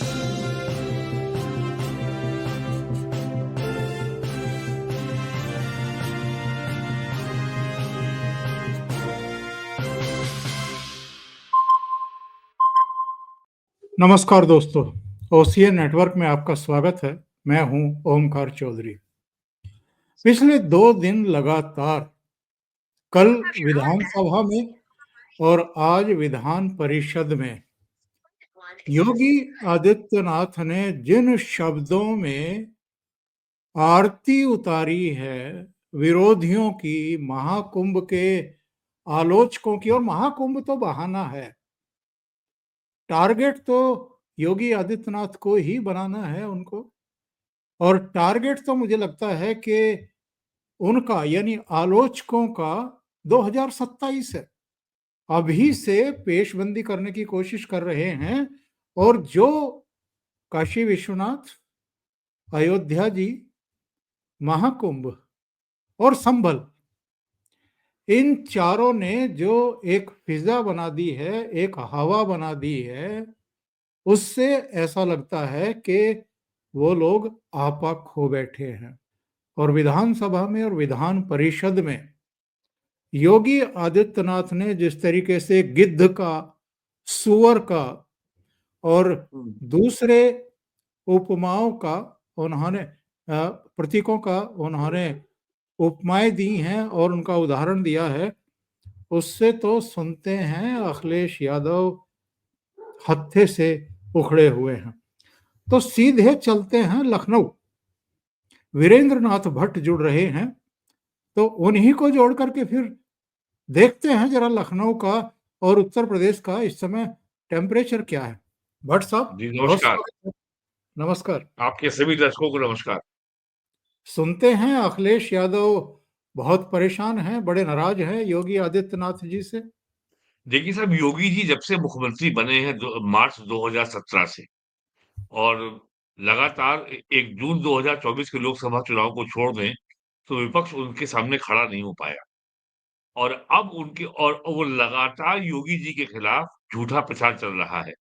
नमस्कार दोस्तों, OCA network में आपका स्वागत है। मैं हूं ओमकार चौधरी। पिछले 2 दिन लगातार कल विधानसभा में और आज विधान परिषद में योगी आदित्यनाथ ने जिन शब्दों में आरती उतारी है विरोधियों की, महाकुंभ के आलोचकों की, और महाकुंभ तो बहाना है, टारगेट तो योगी आदित्यनाथ को ही बनाना है उनको। और टारगेट तो मुझे लगता है कि उनका यानी आलोचकों का 2027 है। अभी से पेशबंदी करने की कोशिश कर रहे हैं। और जो काशी विश्वनाथ, अयोध्या जी, महाकुंभ और संभल, इन चारों ने जो एक फिजा बना दी है, एक हवा बना दी है, उससे ऐसा लगता है कि वो लोग आपा खो बैठे हैं। और विधानसभा में और विधान परिषद में योगी आदित्यनाथ ने जिस तरीके से गिद्ध का, सुअर का और दूसरे उपमाओं का उन्होंने प्रतीकों का उन्होंने उपमाएं दी हैं और उनका उदाहरण दिया है, उससे तो सुनते हैं अखिलेश यादव हत्थे से उखड़े हुए हैं। तो सीधे चलते हैं लखनऊ। वीरेंद्र नाथ भट्ट जुड़ रहे हैं, तो उन्हीं को जोड़ करके फिर देखते हैं जरा लखनऊ का और उत्तर प्रदेश का इस समय टेम्परेचर क्या है। भट्ट साहब, जी बहुत नमस्कार। स्वागत है। नमस्कार। आपके सभी दर्शकों को नमस्कार। सुनते हैं अखिलेश यादव बहुत परेशान हैं, बड़े नाराज हैं योगी आदित्यनाथ जी से। देखिए साहब, योगी जी जब से मुख्यमंत्री बने हैं मार्च 2017 से, और लगातार 1 जून 2024 के लोकसभा चुनाव को छोड़ दें तो विपक्ष उनके सामने खड़ा नहीं हो पाया। और अब उनके और वो लगातार योगी जी के खिलाफ झूठा प्रचार चल रहा है।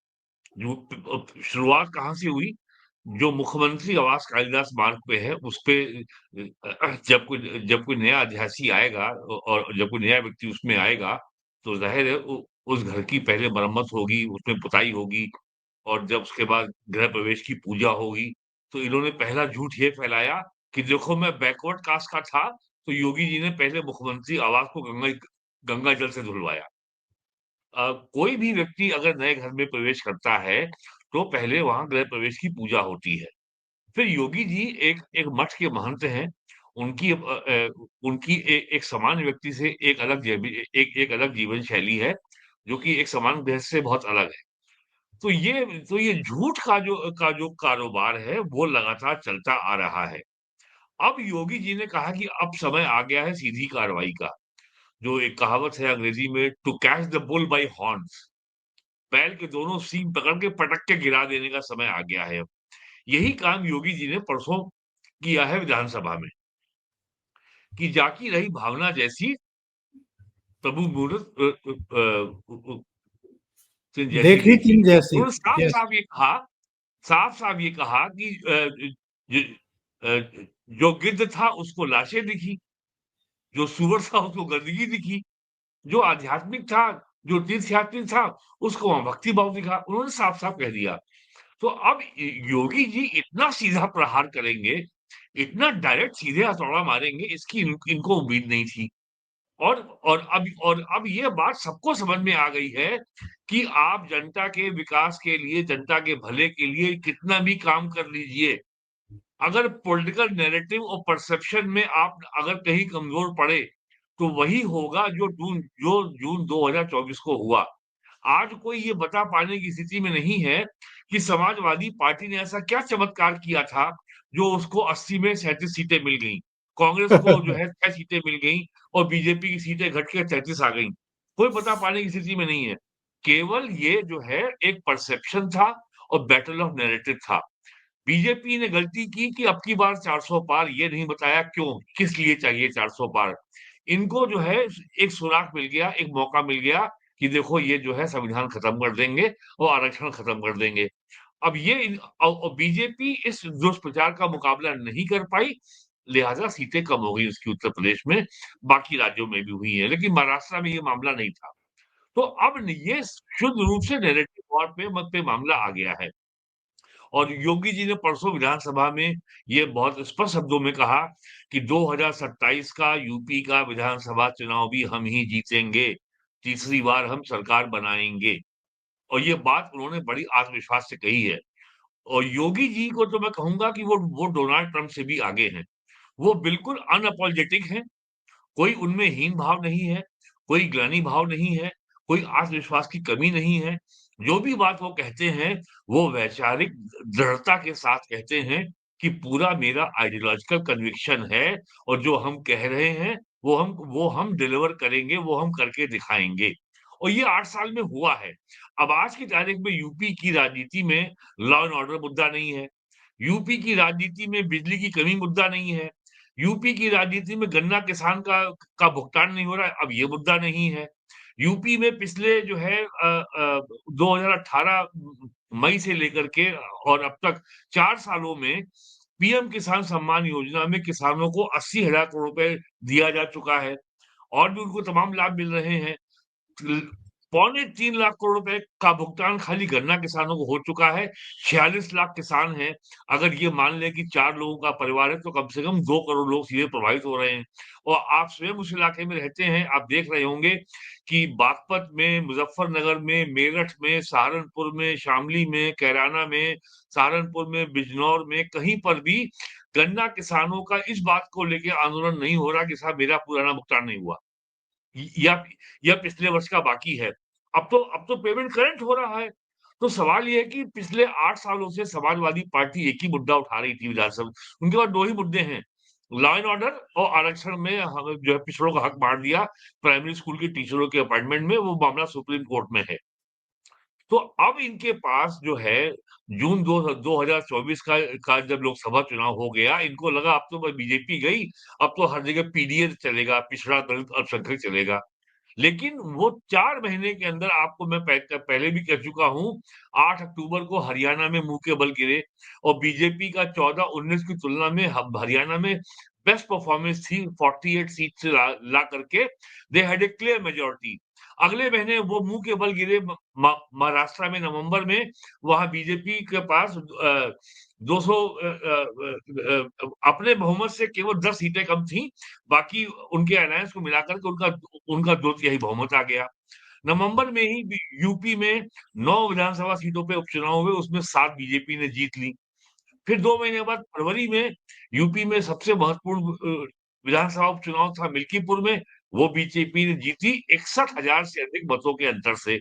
शुरुआत कहाँ से हुई? जो मुख्यमंत्री आवास कालिदास मार्ग पे है उस पे जब कोई नया अध्यासी आएगा और जब कोई नया व्यक्ति उसमें आएगा, तो ज़ाहिर है उस घर की पहले मरम्मत होगी, उसमें पुताई होगी, और जब उसके बाद गृह प्रवेश की पूजा होगी, तो इन्होंने पहला झूठ ये फैलाया कि देखो मैं बैकवर्ड कास्ट का था, तो योगी जी ने पहले मुख्यमंत्री आवास को गंगा जल से धुलवाया। कोई भी व्यक्ति अगर नए घर में प्रवेश करता है, तो पहले वहाँ गृह प्रवेश की पूजा होती है। फिर योगी जी एक एक मठ के महंत हैं। उनकी एक सामान्य व्यक्ति से एक अलग जीवन शैली है, जो कि एक सामान्य गृहस्थ से बहुत अलग है। तो ये झूठ का जो कारोबार है, वो लगातार चलता आ रहा है। अब योगी जी ने कहा कि अब समय आ गया है सीधी कार्रवाई का। जो एक कहावत है अंग्रेजी में, to catch the bull by horns, बैल के दोनों सींग पकड़ के पटक के गिरा देने का समय आ गया है अब। यही काम योगी जी ने परसों किया है विधानसभा में, कि जाकी रही भावना जैसी, प्रभु मूरत सिंह जैसी देखी देखी। तीन जैसी। उन्होंने यस। साफ-साफ ये कहा कि ज जो गिद्ध था उसको लाशें दिखी, जो सूअर था उसको गंदगी दिखी, जो आध्यात्मिक था, जो तीर्थयात्री था, उसको वहाँ भक्ति भाव दिखा। उन्होंने साफ-साफ कह दिया। तो अब योगी जी इतना सीधा प्रहार करेंगे, इतना डायरेक्ट सीधे हथौड़ा मारेंगे, इसकी इनको उम्मीद नहीं थी। और अब ये बात सबको समझ में आ गई है कि आप जनता के विकास के लिए, जनता के भले के लिए कितना भी काम कर लीजिए, अगर पॉलिटिकल नैरेटिव और परसेप्शन में आप अगर कहीं कमजोर पड़े, तो वही होगा जो जून 2024 को हुआ। आज कोई ये बता पाने की स्थिति में नहीं है कि समाजवादी पार्टी ने ऐसा क्या चमत्कार किया था, जो उसको 80 में 37 सीटें मिल गईं। कांग्रेस को जो है 6 सीटें मिल गईं और बीजेपी की सीटें घट के 33 आ गईं। कोई बता पाने की स्थिति में नहीं है। केवल ये जो है एक परसेप्शन था और बैटल ऑफ नैरेटिव था। बीजेपी ने गलती की कि अब की बार 400 पार, ये नहीं बताया क्यों, किस लिए चाहिए 400 पार। इनको जो है एक सुराग मिल गया, एक मौका मिल गया कि देखो ये जो है संविधान खत्म कर देंगे और आरक्षण खत्म कर देंगे। अब ये बीजेपी इस दुष्प्रचार का मुकाबला नहीं कर पाई, लिहाजा सीटें कम हो गई उसकी उत्तर प्रदेश में, बाकी राज्यों में भी हुई हैं, लेकिन महाराष्ट्र में ये मामला नहीं था। तो अब ये शुद्ध रूप से नैरेटिव वॉर पे मत पे मामला आ गया है। और योगी जी ने परसों विधानसभा में ये बहुत स्पष्ट शब्दों में कहा कि 2027 का यूपी का विधानसभा चुनाव भी हम ही जीतेंगे, तीसरी बार हम सरकार बनाएँगे। और ये बात उन्होंने बड़ी आत्मविश्वास से कही है। और योगी जी को तो मैं कहूँगा कि वो डोनाल्ड ट्रम्प से भी आगे हैं। वो बिल्कुल अनअपोलोजेटिक हैं, कोई उनमें हीन भाव नहीं है, कोई ग्लानि भाव नहीं है, कोई आत्मविश्वास की कमी नहीं है। जो भी बात वो कहते हैं, वो वैचारिक दृढ़ता के साथ कहते हैं कि पूरा मेरा आइडियोलॉजिकल कन्विक्शन है और जो हम कह रहे हैं, वो हम डिलीवर करेंगे, वो हम करके दिखाएँगे। और ये 8 साल में हुआ है। अब आज की तारीख में यूपी की राजनीति में लॉ एंड ऑर्डर मुद्दा नहीं है। यूपी की राजनीति में बिजली की कमी मुद्दा नहीं है। यूपी की राजनीति में गन्ना किसान का भुगतान नहीं हो रहा है, अब ये मुद्दा नहीं है। यूपी में पिछले जो है 2018 मई से लेकर के और अब तक 4 सालों में पीएम किसान सम्मान योजना में किसानों को 80,000 करोड़ रुपए दिया जा चुका है और भी उनको तमाम लाभ मिल रहे हैं। ल पौने 3 लाख करोड़ रुपए का भुगतान खाली गन्ना किसानों को हो चुका है। 46 लाख किसान हैं। अगर ये मान लें कि 4 लोगों का परिवार है तो कम से कम 2 करोड़ लोग सीधे प्रभावित हो रहे हैं। और आप स्वयं उस इलाके में रहते हैं, आप देख रहे होंगे कि बागपत में, मुज़फ्फरनगर में, मेरठ में, सहारनपुर में, शामली में, कैराना में, सहारनपुर में, बिजनौर में, कहीं पर भी गन्ना किसानों का इस बात को लेके आंदोलन नहीं हो रहा कि साहब मेरा पुराना भुगतान नहीं हुआ। य या पिछले वर्ष का बाकी है। अब तो पेमेंट करंट हो रहा है। तो सवाल ये है कि पिछले 8 सालों से समाजवादी पार्टी एक ही मुद्दा उठा रही थी विधानसभा। उनके पास 2 ही मुद्दे हैं, लॉ एंड ऑर्डर और आरक्षण में हम जो है पिछड़ों का हक बाँट दिया, प्राइमरी स्कूल के टीचरों के अपॉइंटमेंट में, वो मामला सुप्रीम कोर्ट में है। तो अब इनके पास जो है जून 2024 का जब लोकसभा चुनाव हो गया, इनको लगा अब तो बस बीजेपी गई, अब तो हर जगह पीडीए चलेगा, पिछड़ा दलित अल्पसंख्यक चलेगा। लेकिन वो 4 महीने के अंदर आपको मैं पहले भी कह चुका हूँ, 8 अक्टूबर को हरियाणा में मुँह के बल गिरे और बीजेपी का 14-19 की तुलना में हरियाणा में बेस्ट परफॉर्मेंस थी 48 सीट से ला करके they had a clear majority. अगले महीने वो मुँह के बल गिरे महाराष्ट्र में नवंबर में, वहाँ बीजेपी के पास 200 अपने बहुमत से केवल 10 सीटें कम थी, बाकी उनके अलायंस को मिलाकर के उनका उनका 2 तिहाई बहुमत आ गया। नवंबर में ही यूपी में 9 विधानसभा सीटों पे उपचुनाव हुए, उसमें 7 बीजेपी ने जीत ली। फिर 2 महीने बाद फरवरी में यूपी में सबसे महत्वपूर्ण विधानसभा उपचुनाव था मिल्कीपुर में, वो बीजेपी ने जीती 61,000 से अधिक मतों के अंतर से।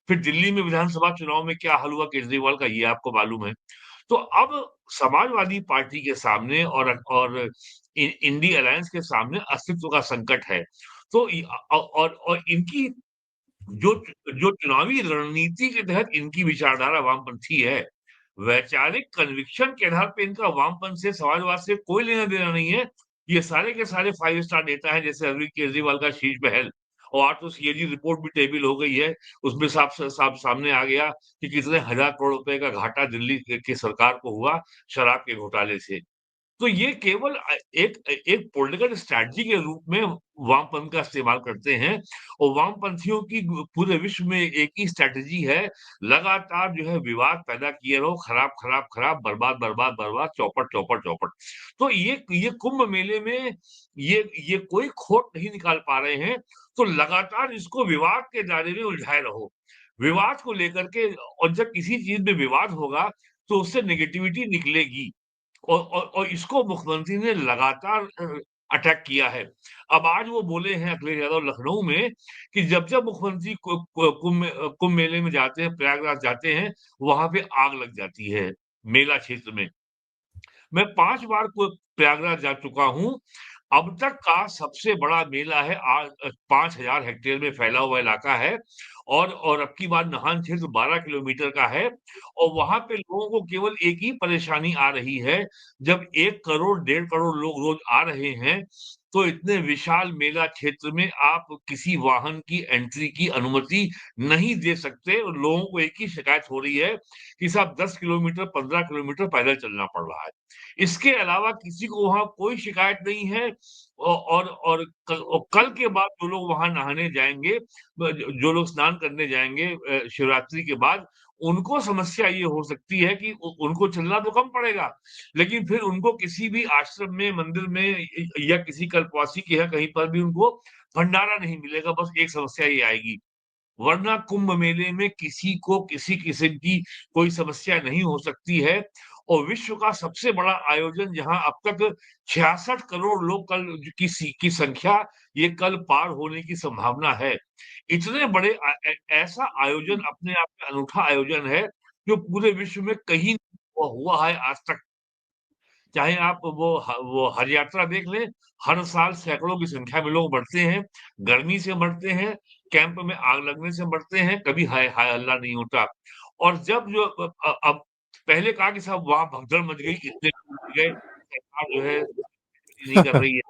फिर दिल्ली में विधानसभा चुनाव में क्या हाल हुआ केजरीवाल का, ये आपको मालूम है। तो अब समाजवादी पार्टी के सामने और इंडी अलायंस के सामने अस्तित्व का संकट है। तो और इनकी जो जो चुनावी रणनीति के तहत इनकी विचारधारा वामपंथी है, वैचारिक कन्विक्शन के आधार पे इनका वामपंथ से, समाजवाद से कोई लेना-देना नहीं है। ये सारे के सारे 5 स्टार नेता हैं, जैसे अरविंद केजरीवाल का शीश महल और आज तो सीएजी रिपोर्ट भी टेबल हो गई है। उसमें साफ सामने आ गया कि कितने हज़ार करोड़ रुपए का घाटा दिल्ली की सरकार को हुआ शराब के घोटाले से। तो ये केवल एक एक पॉलिटिकल स्ट्रैटेजी के रूप में वामपंथ का इस्तेमाल करते हैं और वामपंथियों की पूरे विश्व में एक ही स्ट्रैटेजी है, लगातार जो है विवाद पैदा किए रहो, खराब, खराब, खराब, बर्बाद, बर्बाद, बर्बाद, चौपट, चौपट, चौपट। तो ये कुंभ मेले में ये कोई खोट नहीं निकाल पा रहे हैं, तो लगातार इसको विवाद के दायरे में उलझाए रहो। विवाद को लेकर के और जब किसी चीज़ में विवाद होगा, तो उससे नेगेटिविटी निकलेगी। और इसको मुख्यमंत्री ने लगातार अटैक किया है। अब आज वो बोले हैं अखिलेश यादव लखनऊ में कि जब-जब मुख्यमंत्री कुंभ मेले में जाते हैं, प्रयागराज जाते हैं, वहाँ पे आग लग जाती है, मेला क्षेत्र में। मैं 5 बार प्रयागराज जा चुका हूँ। अब तक का सबसे बड़ा मेला है 5,000 हेक्टेयर में फैला हुआ इलाका है और अब की बार नाहन क्षेत्र 12 किलोमीटर का है और वहाँ पे लोगों को केवल एक ही परेशानी आ रही है, जब 1 करोड़, 1.5 करोड़ लोग रोज़ आ रहे हैं, तो इतने विशाल मेला क्षेत्र में आप किसी वाहन की एंट्री की अनुमति नहीं दे सकते। और लोगों को एक ही शिकायत हो रही है कि साहब 10 किलोमीटर, 15 किलोमीटर पैदल चलना पड़ रहा है। इसके अलावा किसी को वहाँ कोई शिकायत नहीं है। और कल के बाद जो लोग वहाँ नहाने जाएँगे, जो लोग स्नान करने जाएँगे शिवरात्रि के बाद, उनको समस्या ये हो सकती है कि उनको चलना तो कम पड़ेगा, लेकिन फिर उनको किसी भी आश्रम में, मंदिर में या किसी कल्पवासी के यहाँ कहीं पर भी उनको भंडारा नहीं मिलेगा। बस एक समस्या ये आएगी। वरना कुंभ मेले में किसी को किसी किस्म की कोई समस्या नहीं हो सकती है। और विश्व का सबसे बड़ा आयोजन, जहां अब तक 66 करोड़ लोग कल की संख्या ये कल पार होने की संभावना है। इतने बड़े ऐसा आयोजन अपने आप में अनूठा आयोजन है जो पूरे विश्व में कहीं नहीं हुआ है आज तक। चाहे आप वो हज यात्रा देख लें, हर साल सैकड़ों की संख्या में लोग मरते हैं, गर्मी से मरते हैं, कैंप में आग लगने से मरते हैं, कभी हाय हाय अल्लाह नहीं होता। और जब जो अब पहले कहा कि साहब वहाँ भगदड़ मच गई, इतने लोग मर गए, सरकार जो है नहीं कर रही है,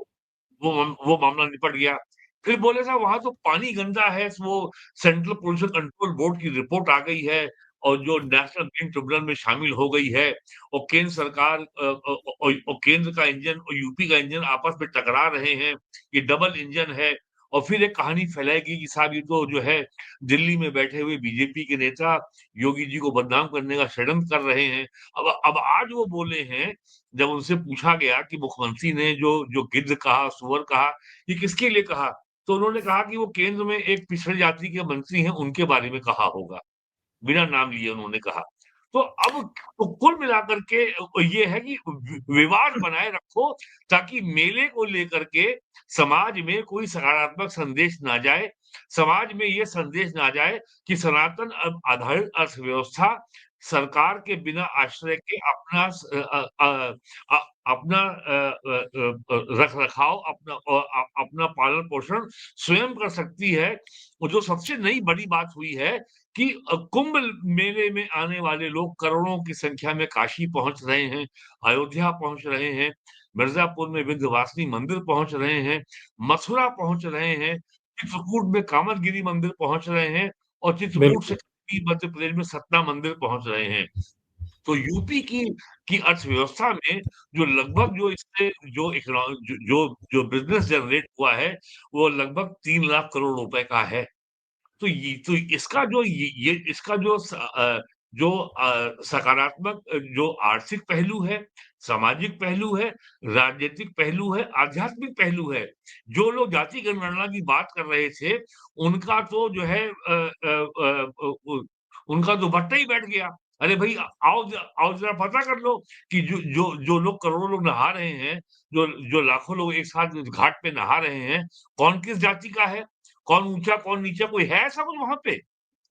वो मामला निपट गया। फिर बोले साहब वहाँ तो पानी गंदा है, वो सेंट्रल पोल्यूशन कंट्रोल बोर्ड की रिपोर्ट आ गई है और जो नेशनल ग्रीन ट्रिब्यूनल में शामिल हो गई है। और केंद्र सरकार और केंद्र का इंजन और यूपी का इंजन आपस में टकरा रहे हैं, ये डबल इंजन है। और फिर एक कहानी फैलाएगी कि साहब ये तो जो है दिल्ली में बैठे हुए बीजेपी के नेता योगी जी को बदनाम करने का षड्यंत्र कर रहे हैं। अब आज वो बोले हैं, जब उनसे पूछा गया कि मुख्यमंत्री ने जो जो गिद्ध कहा, सूअर कहा, ये किसके लिए कहा? तो उन्होंने कहा कि वो केंद्र में एक पिछड़ी जाति के मंत्री हैं, उनके बारे में कहा होगा। बिना नाम लिए उन्होंने कहा। तो अब तो कुल मिलाकर के ये है कि विवाद बनाए रखो, ताकि मेले को लेकर के समाज में कोई सकारात्मक संदेश ना जाए। समाज में ये संदेश ना जाए कि सनातन आधारित अर्थव्यवस्था सरकार के बिना आश्रय के अपना रख-रखाव, अपना पालन-पोषण स्वयं कर सकती है। और जो सबसे नई बड़ी बात हुई है कि कुंभ मेले में आने वाले लोग करोड़ों की संख्या में काशी पहुँच रहे हैं, अयोध्या पहुँच रहे हैं, मिर्ज़ापुर में विंध्यवासिनी मंदिर पहुँच रहे हैं, मथुरा पहुँच रहे हैं, चित्रकूट में कामदगिरि मंदिर पहुँच रहे हैं और चित्रकूट से बिल्कुल। मध्य प्रदेश में सतना मंदिर पहुँच रहे हैं। तो यूपी की अर्थव्यवस्था में जो लगभग जो इससे जो इकोनॉ जो जो जो बिज़नेस जनरेट हुआ है, वो लगभग 3 लाख करोड़ रुपए का है। तो इसका जो ये इसका जो सकारात्मक जो आर्थिक पहलू है, सामाजिक पहलू है, राजनीतिक पहलू है, आध्यात्मिक पहलू है। जो लोग जाति जनगणना की बात कर रहे थे, उनका तो जो है उनका दुपट्टा ही बैठ गया। अरे भई आओ ज़रा पता कर लो कि जो लोग करोड़ों लोग नहा रहे हैं, जो जो लाखों लोग एक साथ घाट पे नहा रहे हैं, कौन किस जाति का है? कौन ऊँचा, कौन नीचा, कोई है ऐसा कुछ वहाँ पे?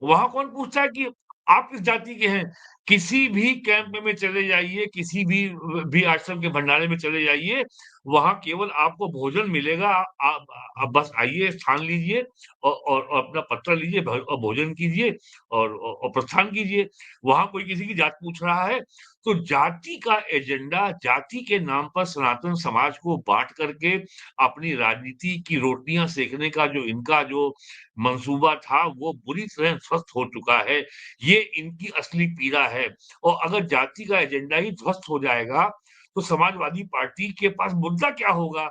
वहाँ कौन पूछता है कि आप किस जाति के हैं? किसी भी कैंप में चले जाइए, किसी भी आश्रम के भंडारे में चले जाइए, वहाँ केवल आपको भोजन मिलेगा। आप बस आइए, स्थान लीजिए और अपना पत्र लीजिए, और भोजन कीजिए और प्रस्थान कीजिए। वहाँ कोई किसी की जात पूछ रहा है? तो जाति का एजेंडा, जाति के नाम पर सनातन समाज को बाँट करके अपनी राजनीति की रोटियाँ सेकने का जो इनका जो मंसूबा था, वो बुरी तरह ध्वस्त हो चुका है। ये इनकी असली पीड़ा है। और अगर जाति का एजेंडा ही ध्वस्त हो जाएगा, तो समाजवादी पार्टी के पास मुद्दा क्या होगा?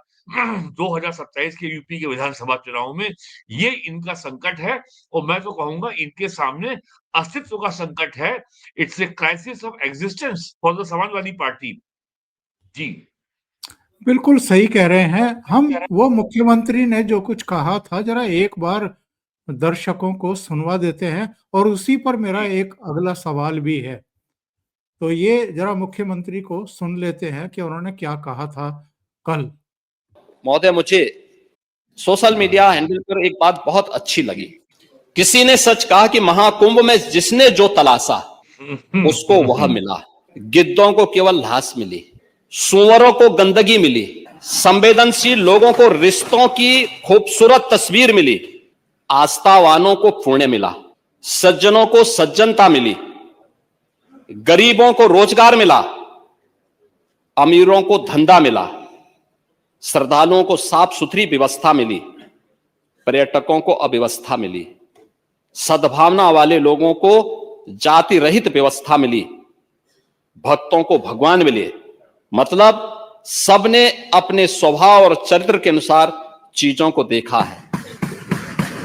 2027 के यूपी के विधानसभा चुनाव में ये इनका संकट है। और मैं तो कहूँगा इनके सामने अस्तित्व का संकट है। It's a crisis of existence for the Samajwadi Party. जी। बिल्कुल सही कह रहे हैं। हम वो मुख्यमंत्री ने जो कुछ कहा था, ज़रा एक बार दर्शकों को सुनवा देते हैं और उसी पर मेरा जी। एक अगला सवाल भी है। तो ये ज़रा मुख्यमंत्री को सुन लेते हैं कि उन्होंने क्या कहा था कल। महोदय, मुझे सोशल मीडिया हैंडल पर एक बात बहुत अच्छी लगी। किसी ने सच कहा कि महाकुंभ में जिसने जो तलाशा उसको वह मिला। गिद्धों को केवल लाश मिली, सूअरों को गंदगी मिली, संवेदनशील लोगों को रिश्तों की खूबसूरत तस्वीर मिली, आस्थावानों को पुण्य मिला, सज्जनों को सज्जनता मिली, गरीबों को रोजगार मिला, अमीरों को धंधा मिला, श्रद्धालुओं को साफ सुथरी व्यवस्था मिली, पर्यटकों को अव्यवस्था मिली, सद्भावना वाले लोगों को जाति रहित व्यवस्था मिली, भक्तों को भगवान मिले। मतलब सबने अपने स्वभाव और चरित्र के अनुसार चीजों को देखा है।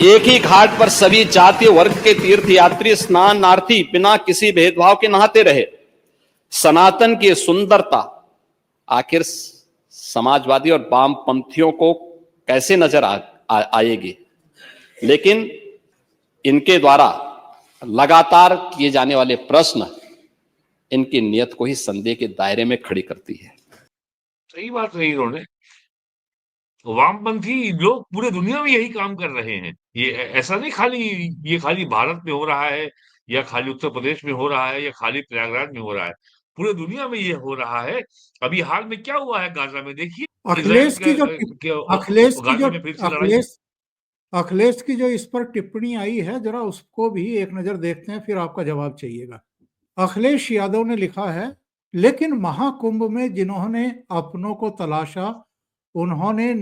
एक ही घाट पर सभी जातीय वर्ग के तीर्थयात्री स्नानार्थी बिना किसी भेदभाव के नहाते रहे। सनातन की सुंदरता आखिर समाजवादी और वामपंथियों को कैसे नजर आएगी, लेकिन इनके द्वारा लगातार किए जाने वाले प्रश्न इनकी नियत को ही संदेह के दायरे में खड़ी करती है। सही बात रही इन्होंने। वामपंथी लोग पूरे दुनिया में यही काम कर रहे हैं। ये ऐसा नहीं ये खाली भारत में हो रहा है, या खाली उत्तर प्रदेश में हो रहा है, या खाली प्रयागराज में हो रहा है। पूरे दुनिया में ये हो रहा है। अभी हाल में क्या हुआ है गाजा में, देखिए अखिलेश की जो गाजा में फिर से लड़ाई। अखिलेश की जो इस पर टिप्पणी आई है, जरा उसको भी एक नजर देखते हैं, फिर आपका जवाब चाहिएगा। अखिलेश यादव ने लिखा है, लेकिन महाकुंभ में जिन्होंने अपनों को तलाशा उन्हें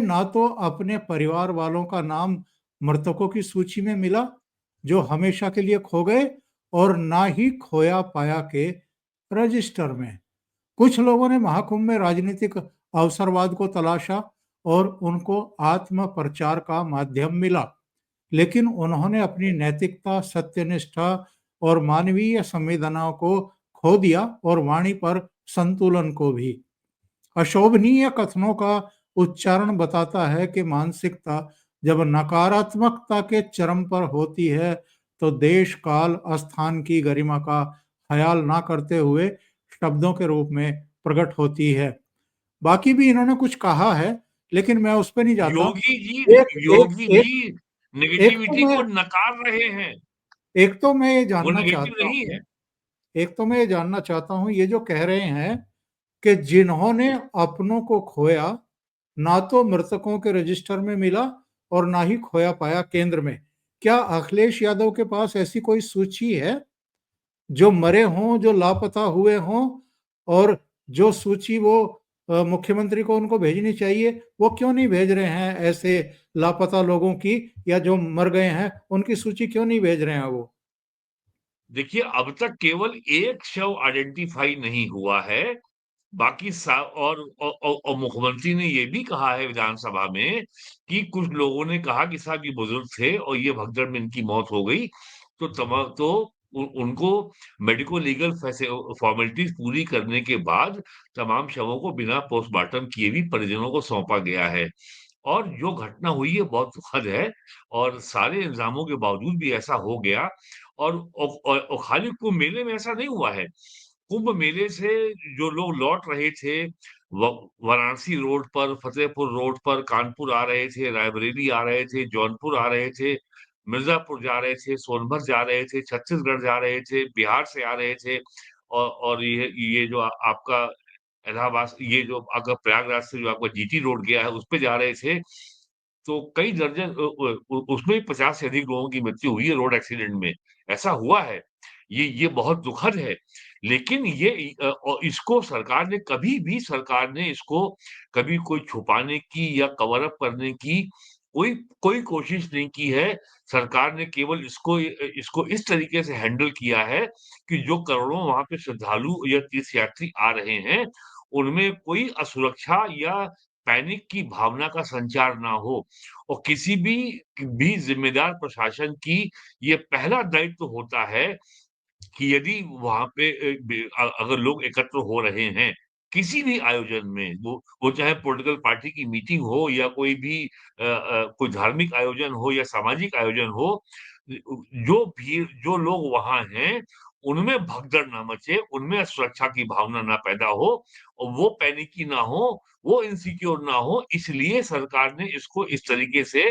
ना तो अपने परिवार वालों का नाम मृतकों की सूची में मिला जो हमेशा के लिए खो गए, और ना ही खोया पाया के रजिस्टर में। कुछ लोगों ने महाकुंभ में राजनीतिक अवसरवाद को तलाशा और उनको आत्म प्रचार का माध्यम मिला, लेकिन उन्होंने अपनी नैतिकता, सत्यनिष्ठा और मानवीय संवेदनाओं को खो दिया, और वाणी पर संतुलन को भी। अशोभनीय कथनों का उच्चारण बताता है कि मानसिकता जब नकारात्मकता के चरम पर होती है तो देश काल स्थान की गरिमा का ख्याल ना करते हुए शब्दों के रूप में प्रकट होती है। बाकी भी इन्होंने कुछ कहा है, लेकिन मैं उस पर नहीं जाता। योगी जी नेगेटिविटी तो को नकार रहे हैं। एक तो मैं ये वो जानना नेगेटिव चाहता नहीं हूँ है। एक तो मैं ये जानना चाहता हूँ, ये जो कह रहे हैं कि जिन्होंने अपनों को खोया ना तो मृतकों के रजिस्टर में मिला और ना ही खोया पाया केंद्र में, क्या अखिलेश यादव के पास ऐसी कोई सूची है जो मरे हों, जो लापता हुए हों, और जो सूची वो मुख्यमंत्री को उनको भेजनी चाहिए, वो क्यों नहीं भेज रहे हैं? ऐसे लापता लोगों की या जो मर गए हैं उनकी सूची क्यों नहीं भेज रहे हैं वो? देखिए, अब तक केवल एक शव आइडेंटिफाई नहीं हुआ है। बाकी और मुख्यमंत्री ने ये भी कहा है विधानसभा में कि कुछ लोगों ने कहा कि साहब ये बुजुर्ग थे और ये भगदड़ में इनकी मौत हो गई, तो उनको मेडिको लीगल फॉर्मेलिटीज पूरी करने के बाद तमाम शवों को बिना पोस्टमार्टम किए भी परिजनों को सौंपा गया है। और जो घटना हुई है बहुत दुखद है, और सारे इल्जामों के बावजूद भी ऐसा हो गया। और खाली कुंभ मेले में ऐसा नहीं हुआ है। कुंभ मेले से जो लोग लौट रहे थे, वाराणसी रोड पर, फतेहपुर रोड पर, कानपुर आ रहे थे, रायबरेली आ रहे थे, जौनपुर आ रहे थे, मिर्जापुर जा रहे थे, सोनभद्र जा रहे थे, छत्तीसगढ़ जा रहे थे, बिहार से आ रहे थे, और ये जो आपका इलाहाबाद, ये जो अगर प्रयागराज से जो आपका जीटी रोड गया है उस पे जा रहे थे, तो कई दर्जन उसमें 50 से अधिक लोगों की मृत्यु हुई है रोड एक्सीडेंट में। ऐसा हुआ है। ये बहुत दुखद है। लेकिन इसको सरकार ने इसको कभी कोई छुपाने की या कवर अप करने की कोई कोई कोशिश नहीं की है। सरकार ने केवल इसको इस तरीके से हैंडल किया है कि जो करोड़ों वहाँ पे श्रद्धालु या तीर्थयात्री आ रहे हैं, उनमें कोई असुरक्षा या पैनिक की भावना का संचार ना हो। और किसी भी जिम्मेदार प्रशासन की ये पहला दायित्व होता है कि यदि वहाँ पे अगर लोग एकत्र हो रहे हैं, किसी भी आयोजन में, वो चाहे पॉलिटिकल पार्टी की मीटिंग हो या कोई भी कोई धार्मिक आयोजन हो या सामाजिक आयोजन हो, जो लोग वहाँ हैं, उनमें भगदड़ ना मचे, उनमें सुरक्षा की भावना ना पैदा हो, और वो पैनिकी ना हो, वो इनसिक्योर ना हो, इसलिए सरकार ने इसको इस तरीके से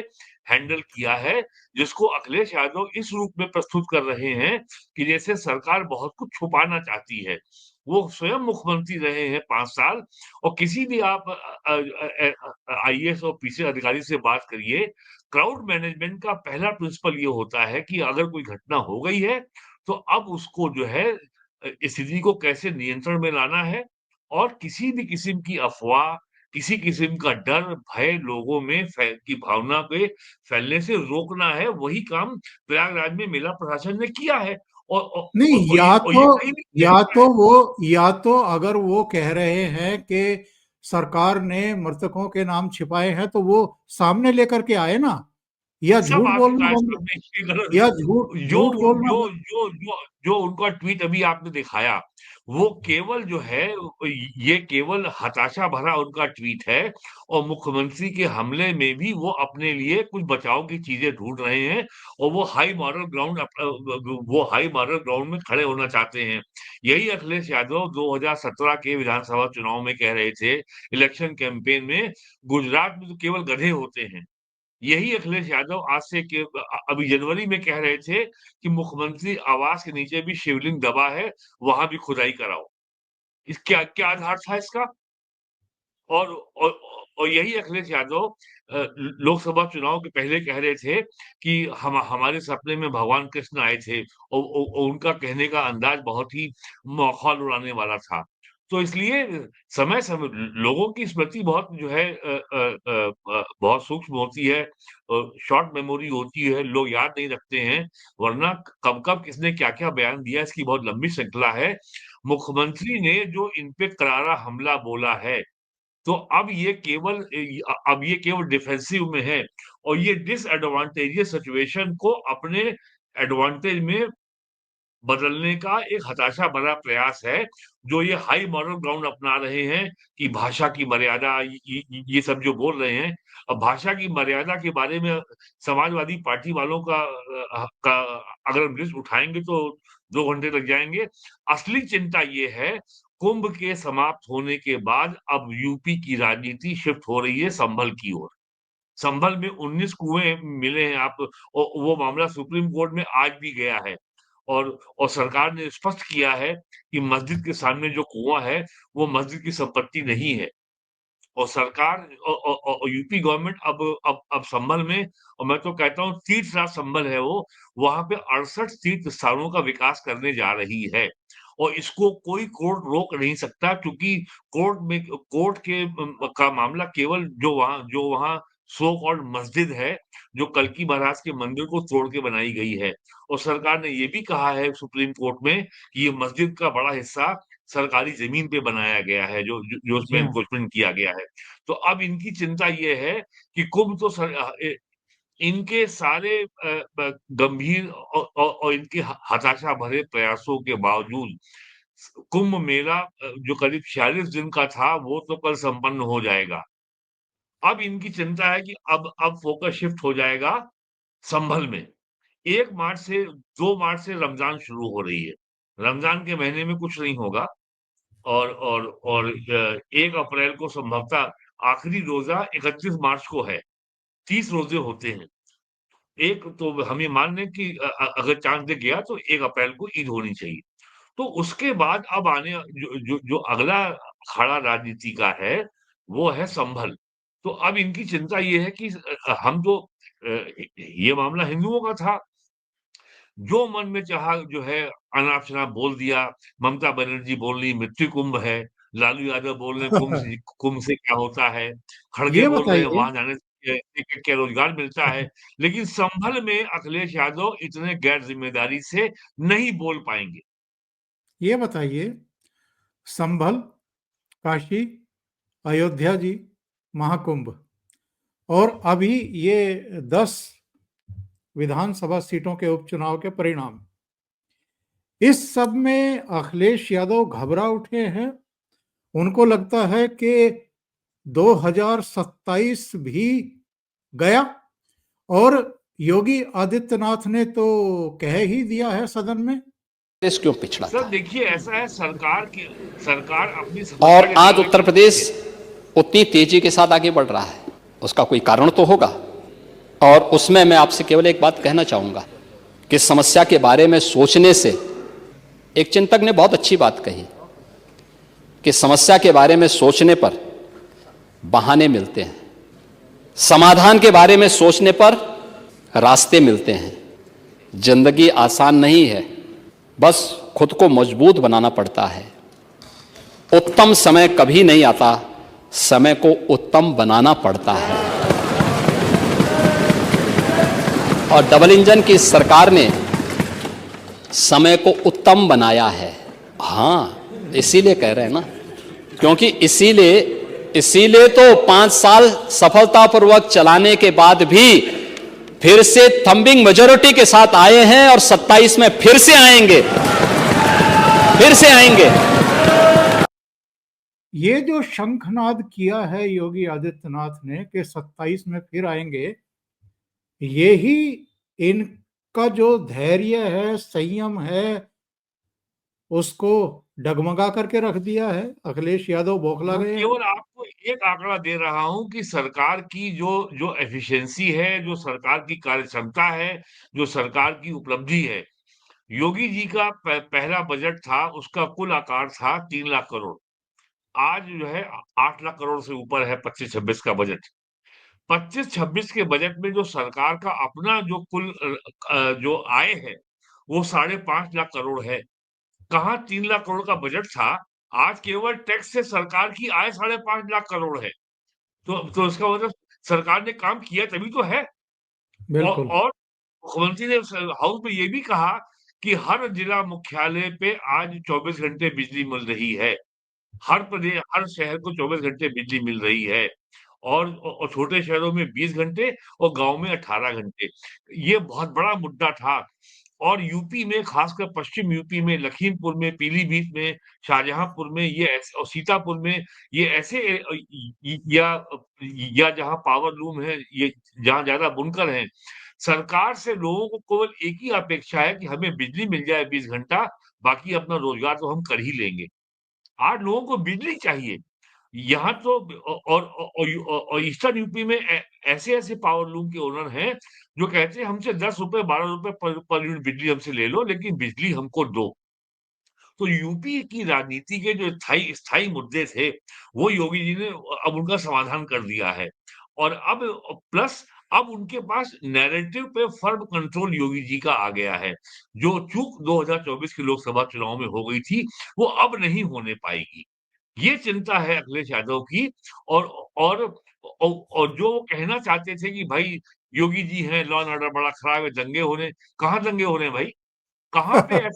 हैंडल किया है, जिसको अखिलेश यादव इस रूप में प्रस्तुत कर रहे हैं कि जैसे सरकार बहुत कुछ छुपाना चाहती है। वो स्वयं मुख्यमंत्री रहे हैं 5 साल, और किसी भी आप आईएएस और पीसीएस अधिकारी से बात करिए, क्राउड मैनेजमेंट का पहला प्रिंसिपल ये होता है कि अगर कोई घटना हो गई है, तो अब उसको जो है स्थिति को कैसे नियंत्रण में लाना है, और किसी भी किस्म की अफवाह, किसी किस्म का डर, भय लोगों में की भावना के फैलने से रोकना है, वही काम प्रयागराज में मेला प्रशासन ने किया है। नहीं, और ये कहीं भी किया गया है। या तो अगर वो कह रहे हैं कि सरकार ने मृतकों के नाम छिपाए हैं तो वो सामने लेकर के आए ना, या सब झूठ आपकी बोलना कार्य बंद, सामने इसलिए गलत या झूठ जो झूठ बोलना जो बंद। जो जो जो उनका ट्वीट अभी आपने दिखाया, वो केवल जो है ये केवल हताशा भरा उनका ट्वीट है और मुख्यमंत्री के हमले में भी वो अपने लिए कुछ बचाव की चीजें ढूंढ रहे हैं और वो हाई मॉरल ग्राउंड में खड़े होना चाहते हैं। यही अखिलेश यादव 2017 के विधानसभा चुनाव में कह रहे थे, इलेक्शन कैंपेन में, गुजरात में तो केवल गधे होते हैं। यही अखिलेश यादव आज से अभी जनवरी में कह रहे थे कि मुख्यमंत्री आवास के नीचे भी शिवलिंग दबा है, वहां भी खुदाई कराओ। इस क्या क्या आधार था इसका? और और और यही अखिलेश यादव लोकसभा चुनाव के पहले कह रहे थे कि हमारे सपने में भगवान कृष्ण आए थे और उनका कहने का अंदाज बहुत ही माहौल उड़ाने वाला था। तो इसलिए समय-समय लोगों की स्मृति बहुत जो है बहुत सूक्ष्म होती है, शॉर्ट मेमोरी होती है, लोग याद नहीं रखते हैं, वरना कब-कब किसने क्या-क्या बयान दिया इसकी बहुत लंबी श्रृंखला है। मुख्यमंत्री ने जो इन पे करारा हमला बोला है, तो अब ये केवल डिफेंसिव में है और ये डिसएडवांटेजियस सिचुएशन को अपने एडवांटेज में बदलने का एक हताशा भरा प्रयास है, जो ये हाई मॉरल ग्राउंड अपना रहे हैं कि भाषा की मर्यादा ये सब जो बोल रहे हैं। अब भाषा की मर्यादा के बारे में समाजवादी पार्टी वालों का अगर हम लिस्ट उठाएँगे तो 2 घंटे लग जाएँगे। असली चिंता ये है, कुंभ के समाप्त होने के बाद अब यूपी की राजनीति शिफ्ट हो रही है संभल की ओर। संभल में 19 कुएँ मिले हैं वो मामला सुप्रीम कोर्ट में आज भी गया है और सरकार ने स्पष्ट किया है कि मस्जिद के सामने जो कुआँ है, वो मस्जिद की संपत्ति नहीं है और सरकार यूपी गवर्नमेंट अब संभल में और मैं तो कहता हूँ तीर्थराज संभल है वो, वहाँ पे 68 तीर्थ स्थानों का विकास करने जा रही है और इसको कोई कोर्ट रोक नहीं सकता क्योंकि कोर्ट का मामला केवल जो वहाँ सो कॉल्ड मस्जिद है, जो कल्की महाराज के मंदिर को तोड़ के बनाई गई है और सरकार ने ये भी कहा है सुप्रीम कोर्ट में कि ये मस्जिद का बड़ा हिस्सा सरकारी ज़मीन पे बनाया गया है, जो जी उसमें हाँ। एन्क्रोचमेंट किया गया है। तो अब इनकी चिंता ये है कि कुंभ तो इनके सारे गंभीर और इनके हताशा भरे प्रयासों के बावजूद कुंभ मेला जो करीब 46 दिन का था, वो तो कल संपन्न हो जाएगा। अब इनकी चिंता है कि अब फोकस शिफ्ट हो जाएगा संभल में। 1 मार्च से 2 मार्च से रमज़ान शुरू हो रही है। रमज़ान के महीने में कुछ नहीं होगा और 1 अप्रैल को संभवतः आखिरी रोज़ा 31 मार्च को है। 30 रोज़े होते हैं। एक तो हम ये मान लें कि अगर चाँद दिख गया तो 1 अप्रैल को ईद होनी चाहिए। तो उसके बाद अब आने जो अगला अखाड़ा राजनीति का है, वो है संभल। तो अब इनकी चिंता ये है कि हम तो ये मामला हिंदुओं का था। जो मन में चाहा जो है अनाप-शनाप बोल दिया, ममता बनर्जी बोल रही मृत्यु कुंभ है, लालू यादव बोल रहे हैं कुंभ से क्या होता है, खड़गे ये बोल रहे हैं बताइए वहाँ जाने से क्या रोज़गार मिलता है। लेकिन संभल में अखिलेश यादव इतने गैर ज़िम्मेदारी से नहीं बोल पाएँगे। ये बताइए, संभल, काशी, अयोध्या जी, महाकुंभ और अभी ये 10 विधानसभा सीटों के उपचुनाव के परिणाम, इस सब में अखिलेश यादव घबरा उठे हैं। उनको लगता है कि 2027 भी गया और योगी आदित्यनाथ ने तो कह ही दिया है सदन में। देश क्यों पिछड़ा सर था देखिए ऐसा है सरकार अपनी और समस्या आज उत्तर प्रदेश उतनी तेजी के साथ आगे बढ़ रहा है, उसका कोई कारण तो होगा। और उसमें मैं आपसे केवल एक बात कहना चाहूंगा कि समस्या के बारे में सोचने से, एक चिंतक ने बहुत अच्छी बात कही कि समस्या के बारे में सोचने पर बहाने मिलते हैं, समाधान के बारे में सोचने पर रास्ते मिलते हैं। जिंदगी आसान नहीं है, बस खुद को मजबूत बनाना पड़ता है। उत्तम समय कभी नहीं आता, समय को उत्तम बनाना पड़ता है। और डबल इंजन की सरकार ने समय को उत्तम बनाया है। हाँ, इसीलिए कह रहे हैं ना, क्योंकि इसीलिए तो 5 साल सफलतापूर्वक चलाने के बाद भी फिर से थंबिंग मेजॉरिटी के साथ आए हैं और 27 में फिर से आएंगे। ये जो शंखनाद किया है योगी आदित्यनाथ ने कि 27 में फिर आएंगे, ये ही इनका जो धैर्य है, संयम है, उसको डगमगा करके रख दिया है। अखिलेश यादव बौखला गए हैं। केवल आपको एक आंकड़ा दे रहा हूं कि सरकार की जो एफिशिएंसी है, जो सरकार की कार्यक्षमता है, जो सरकार की उपलब्धि है। योगी जी का पहला बजट था, उसका कुल आकार था 3 लाख करोड़। आज जो है 8 लाख करोड़ से ऊपर है 25-26 का बजट। 25-26 के बजट में जो सरकार का अपना जो कुल जो आय है, वो 5.5 लाख करोड़ है। कहाँ 3 लाख करोड़ का बजट था, आज केवल टैक्स से सरकार की आय 5.5 लाख करोड़ है। तो इसका मतलब सरकार ने काम किया तभी तो है। बिल्कुल। और मुख्यमंत्री ने हाउस में ये भी कहा कि हर जिला मुख्यालय पे आज 24 घंटे बिजली मिल रही है। हर शहर को 24 घंटे बिजली मिल रही है। और छोटे शहरों में 20 घंटे और गाँव में 18 घंटे। ये बहुत बड़ा मुद्दा था। और यूपी में, खासकर पश्चिम यूपी में, लखीमपुर में, पीलीभीत में, शाहजहांपुर में और सीतापुर में ये ऐसे या जहाँ पावर लूम है, ये जहाँ ज्यादा बुनकर हैं, सरकार से लोगों को केवल एक ही अपेक्षा है कि हमें बिजली मिल जाए 20 घंटा, बाकी अपना रोजगार तो हम कर ही लेंगे। आज लोगों को बिजली चाहिए। यहाँ तो और ईस्टर्न यूपी में ऐसे-ऐसे पावर लूम के ओनर हैं, जो कहते हैं हमसे ₹10 ₹12 पर यूनिट बिजली हमसे ले लो, लेकिन बिजली हमको दो। तो यूपी की राजनीति के जो स्थायी मुद्दे थे, वो योगी जी ने अब उनका समाधान कर दिया है। और अब उनके पास नैरेटिव पे फर्म कंट्रोल योगी जी का आ गया है। जो चूक 2024 के लोकसभा चुनाव में हो गई थी, वो अब नहीं होने पाएगी। ये चिंता है अखिलेश यादव की। और और और जो वो कहना चाहते थे कि भाई योगी जी हैं, लॉ एंड ऑर्डर बड़ा खराब है, दंगे हो रहे हैं। कहाँ दंगे हो रहे हैं भाई? कहाँ पे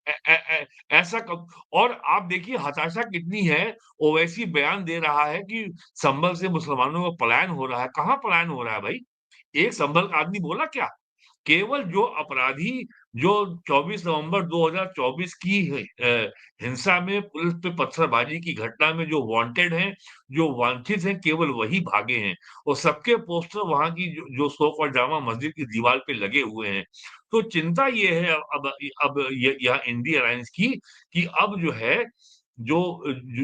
ऐ ऐ ऐ ऐसा कब? और आप देखिए हताशा कितनी है। ओवैसी बयान दे रहा है कि संभल से मुसलमानों का पलायन हो रहा है। कहाँ पलायन हो रहा है भाई? एक संभल का आदमी बोला क्या? केवल जो अपराधी जो 24 नवंबर 2024 की हिंसा में पुलिस पे पत्थरबाजी की घटना में जो वांटेड हैं, जो वांछित हैं, केवल वही भागे हैं। और सबके पोस्टर वहाँ की जो सो कॉल्ड जामा मस्जिद की दीवार पे लगे हुए हैं। तो चिंता ये है अब ये यहाँ इंडी अलायंस की कि अब जो है जो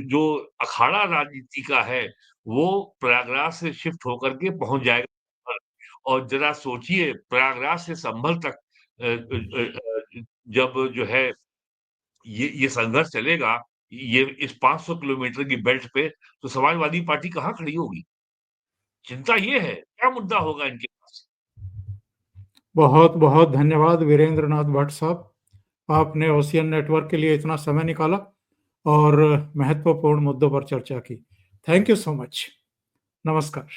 जो अखाड़ा राजनीति का है, वो प्रयागराज से शिफ्ट होकर के पहुँच जाएगा। और जरा सोचिए प्रयागराज से संभल तक जब जो है ये संघर्ष चलेगा, ये इस 500 किलोमीटर की बेल्ट पे, तो समाजवादी पार्टी कहाँ खड़ी होगी? चिंता ये है, क्या मुद्दा होगा इनके पास? बहुत बहुत धन्यवाद वीरेंद्र नाथ भट्ट साहब, आपने ओशियन नेटवर्क के लिए इतना समय निकाला और महत्वपूर्ण मुद्दों पर चर्चा की। Thank you so much. नमस्कार।